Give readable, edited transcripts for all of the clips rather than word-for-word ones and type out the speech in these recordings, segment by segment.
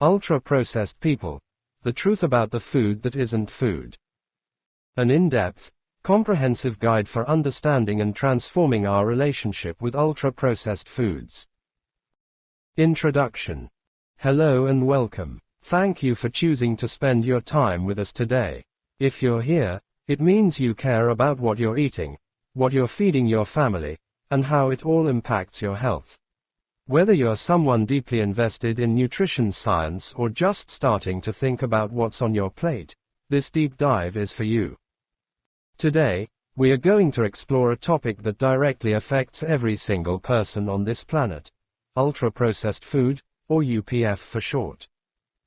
Ultra-processed people. The truth about the food that isn't food. An in-depth, comprehensive guide for understanding and transforming our relationship with ultra-processed foods. Introduction. Hello and welcome. Thank you for choosing to spend your time with us today. If you're here, it means you care about what you're eating, what you're feeding your family, and how it all impacts your health. Whether you're someone deeply invested in nutrition science or just starting to think about what's on your plate, this deep dive is for you. Today, we are going to explore a topic that directly affects every single person on this planet. Ultra-processed food, or UPF for short.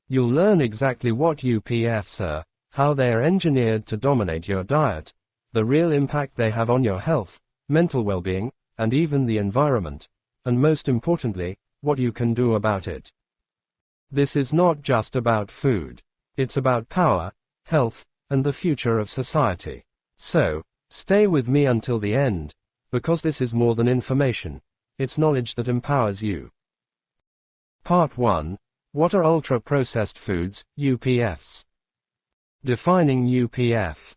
You'll learn exactly what UPFs are, how they are engineered to dominate your diet, the real impact they have on your health, mental well-being, and even the environment, and most importantly, what you can do about it. This is not just about food. It's about power, health, and the future of society. So, stay with me until the end, because this is more than information. It's knowledge that empowers you. Part 1. What are ultra-processed foods, UPFs? Defining UPF.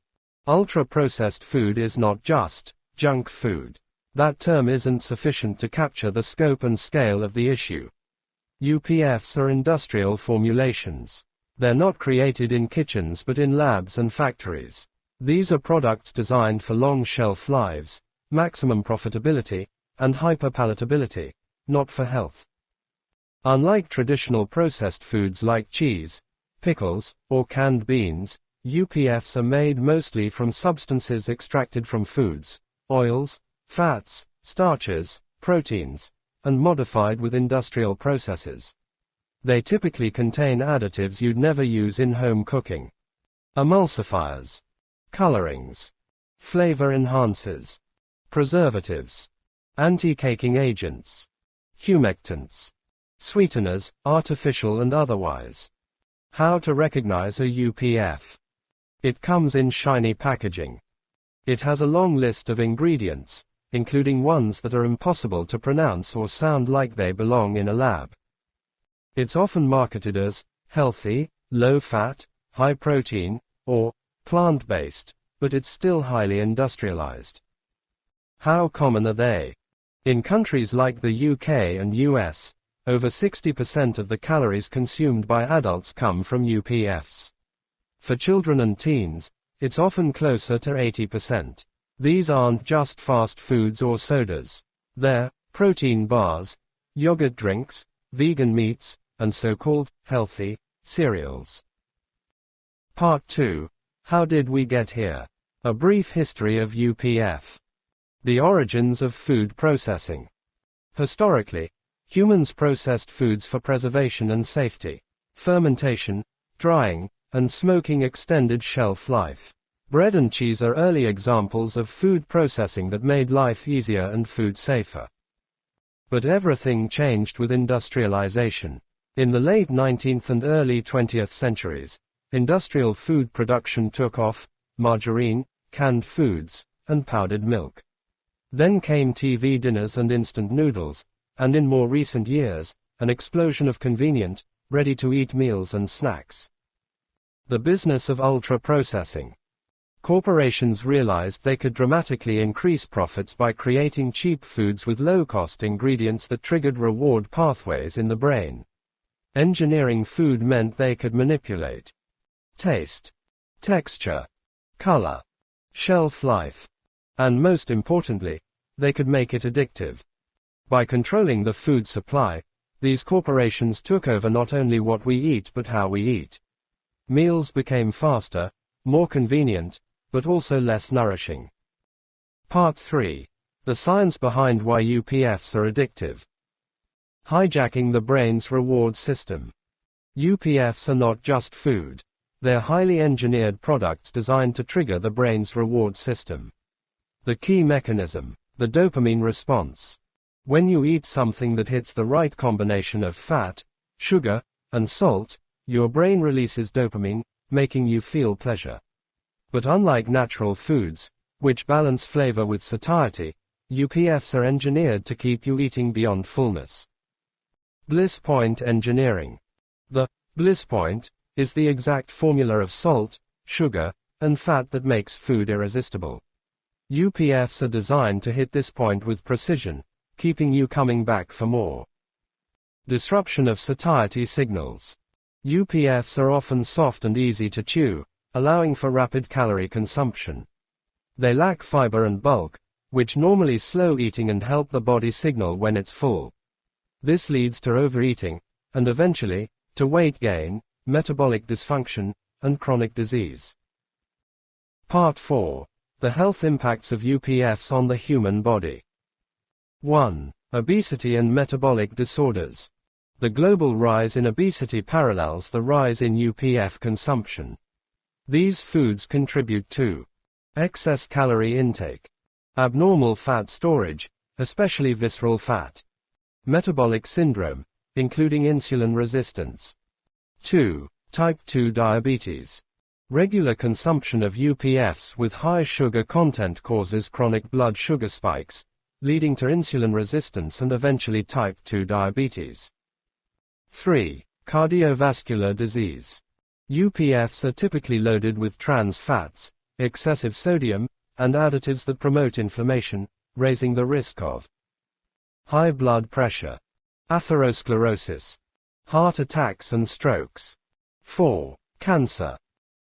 Ultra-processed food is not just junk food. That term isn't sufficient to capture the scope and scale of the issue. UPFs are industrial formulations. They're not created in kitchens but in labs and factories. These are products designed for long shelf lives, maximum profitability, and hyperpalatability, not for health. Unlike traditional processed foods like cheese, pickles, or canned beans, UPFs are made mostly from substances extracted from foods, oils, fats, starches, proteins, and modified with industrial processes. They typically contain additives you'd never use in home cooking. Emulsifiers, colorings, flavor enhancers, preservatives, anti-caking agents, humectants, sweeteners, artificial and otherwise. How to recognize a UPF. It comes in shiny packaging. It has a long list of ingredients, including ones that are impossible to pronounce or sound like they belong in a lab. It's often marketed as healthy, low-fat, high-protein, or plant-based, but it's still highly industrialized. How common are they? In countries like the UK and US, over 60% of the calories consumed by adults come from UPFs. For children and teens, it's often closer to 80%. These aren't just fast foods or sodas. They're protein bars, yogurt drinks, vegan meats, and so-called healthy cereals. Part 2. How did we get here? A brief history of UPF. The origins of food processing. Historically, humans processed foods for preservation and safety. Fermentation, drying, and smoking extended shelf life. Bread and cheese are early examples of food processing that made life easier and food safer. But everything changed with industrialization. In the late 19th and early 20th centuries, industrial food production took off: margarine, canned foods, and powdered milk. Then came TV dinners and instant noodles, and in more recent years, an explosion of convenient, ready-to-eat meals and snacks. The business of ultra-processing. Corporations realized they could dramatically increase profits by creating cheap foods with low-cost ingredients that triggered reward pathways in the brain. Engineering food meant they could manipulate taste, texture, color, shelf life, and most importantly, they could make it addictive. By controlling the food supply, these corporations took over not only what we eat but how we eat. Meals became faster, more convenient, but also less nourishing. Part 3. The science behind why UPFs are addictive. Hijacking the brain's reward system. UPFs are not just food. They're highly engineered products designed to trigger the brain's reward system. The key mechanism, the dopamine response. When you eat something that hits the right combination of fat, sugar, and salt, your brain releases dopamine, making you feel pleasure. But unlike natural foods, which balance flavor with satiety, UPFs are engineered to keep you eating beyond fullness. Bliss point engineering. The Bliss point is the exact formula of salt, sugar, and fat that makes food irresistible. UPFs are designed to hit this point with precision, keeping you coming back for more. Disruption of satiety signals. UPFs are often soft and easy to chew, allowing for rapid calorie consumption. They lack fiber and bulk, which normally slow eating and help the body signal when it's full. This leads to overeating, and eventually, to weight gain, metabolic dysfunction, and chronic disease. Part 4. The health impacts of UPFs on the human body. 1. Obesity and metabolic disorders. The global rise in obesity parallels the rise in UPF consumption. These foods contribute to excess calorie intake, abnormal fat storage, especially visceral fat, metabolic syndrome, including insulin resistance. 2. Type 2 diabetes. Regular consumption of UPFs with high sugar content causes chronic blood sugar spikes, leading to insulin resistance and eventually type 2 diabetes. 3. Cardiovascular disease. UPFs are typically loaded with trans fats, excessive sodium, and additives that promote inflammation, raising the risk of high blood pressure, atherosclerosis, heart attacks and strokes. 4. Cancer.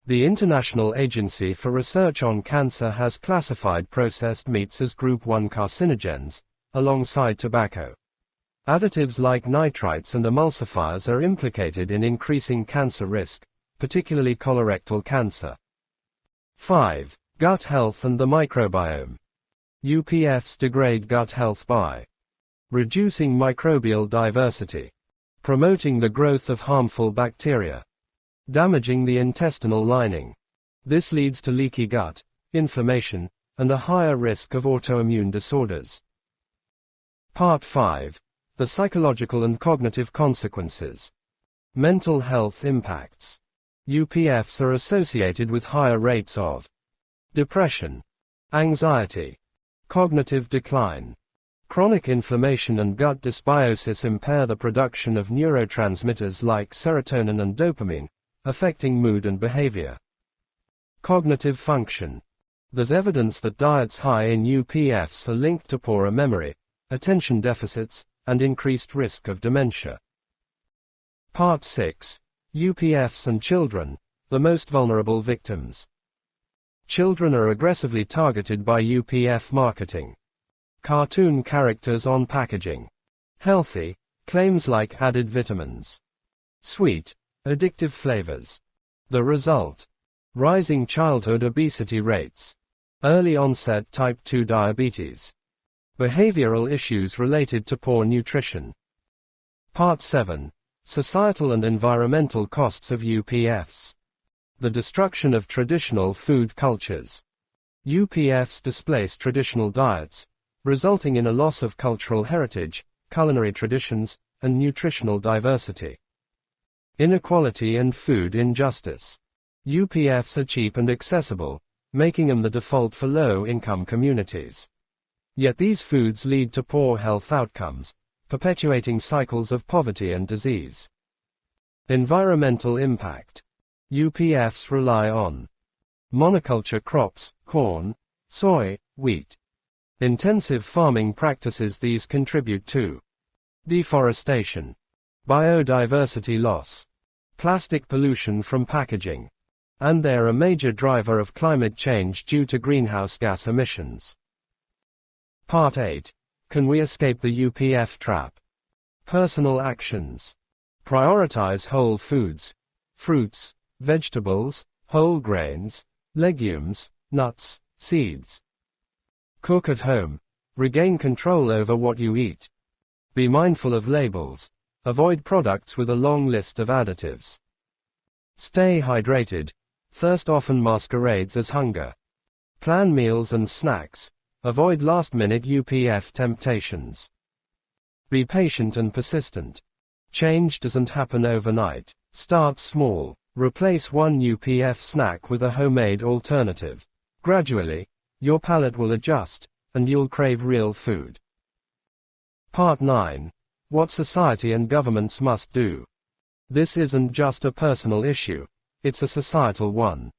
The International Agency for Research on Cancer has classified processed meats as Group 1 carcinogens, alongside tobacco. Additives like nitrites and emulsifiers are implicated in increasing cancer risk, particularly colorectal cancer. 5. Gut health and the microbiome. UPFs degrade gut health by reducing microbial diversity, promoting the growth of harmful bacteria, damaging the intestinal lining. This leads to leaky gut, inflammation, and a higher risk of autoimmune disorders. Part 5. The psychological and cognitive consequences. Mental health impacts. UPFs are associated with higher rates of depression, anxiety, cognitive decline. Chronic inflammation and gut dysbiosis impair the production of neurotransmitters like serotonin and dopamine, affecting mood and behavior. Cognitive function. There's evidence that diets high in UPFs are linked to poorer memory, attention deficits, and increased risk of dementia. Part 6. UPFs and children, the most vulnerable victims. Children are aggressively targeted by UPF marketing. Cartoon characters on packaging. Healthy, claims like added vitamins. Sweet, addictive flavors. The result: rising childhood obesity rates. Early onset type 2 diabetes. Behavioral issues related to poor nutrition. Part 7. Societal and environmental costs of UPFs. The destruction of traditional food cultures. UPFs displace traditional diets, resulting in a loss of cultural heritage, culinary traditions, and nutritional diversity. Inequality and food injustice. UPFs are cheap and accessible, making them the default for low-income communities. Yet these foods lead to poor health outcomes, perpetuating cycles of poverty and disease. Environmental impact. UPFs rely on monoculture crops, corn, soy, wheat. Intensive farming practices. These contribute to deforestation, biodiversity loss, plastic pollution from packaging, and they're a major driver of climate change due to greenhouse gas emissions. Part 8. Can we escape the UPF trap? Personal actions. Prioritize whole foods, fruits, vegetables, whole grains, legumes, nuts, seeds. Cook at home. Regain control over what you eat. Be mindful of labels. Avoid products with a long list of additives. Stay hydrated. Thirst often masquerades as hunger. Plan meals and snacks. Avoid last-minute UPF temptations. Be patient and persistent. Change doesn't happen overnight. Start small. Replace one UPF snack with a homemade alternative. Gradually, your palate will adjust, and you'll crave real food. Part 9. What society and governments must do. This isn't just a personal issue, it's a societal one.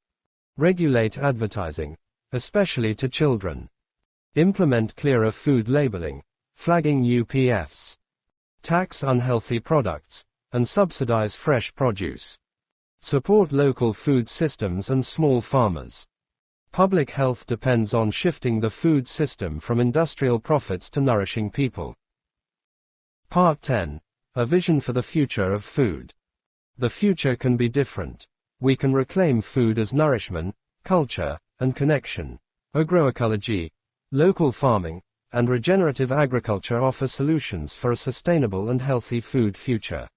Regulate advertising, especially to children. Implement clearer food labeling, flagging UPFs. Tax unhealthy products, and subsidize fresh produce. Support local food systems and small farmers. Public health depends on shifting the food system from industrial profits to nourishing people. Part 10. A vision for the future of food. The future can be different. We can reclaim food as nourishment, culture, and connection. Agroecology, local farming, and regenerative agriculture offer solutions for a sustainable and healthy food future.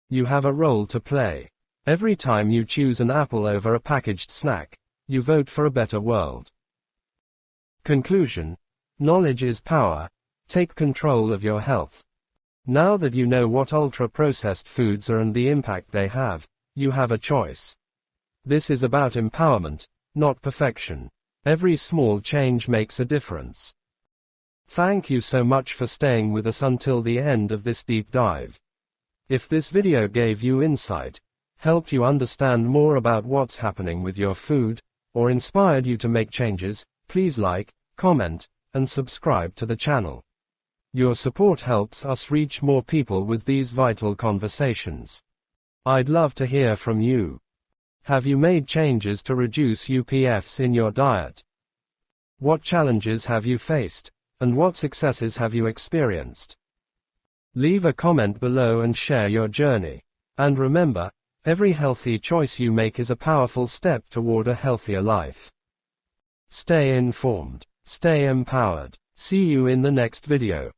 You have a role to play. Every time you choose an apple over a packaged snack, you vote for a better world. Conclusion. Knowledge is power. Take control of your health. Now that you know what ultra-processed foods are and the impact they have, you have a choice. This is about empowerment, not perfection. Every small change makes a difference. Thank you so much for staying with us until the end of this deep dive. If this video gave you insight, helped you understand more about what's happening with your food, or inspired you to make changes, please like, comment, and subscribe to the channel. Your support helps us reach more people with these vital conversations. I'd love to hear from you. Have you made changes to reduce UPFs in your diet? What challenges have you faced, and what successes have you experienced? Leave a comment below and share your journey. And remember, every healthy choice you make is a powerful step toward a healthier life. Stay informed, stay empowered. See you in the next video.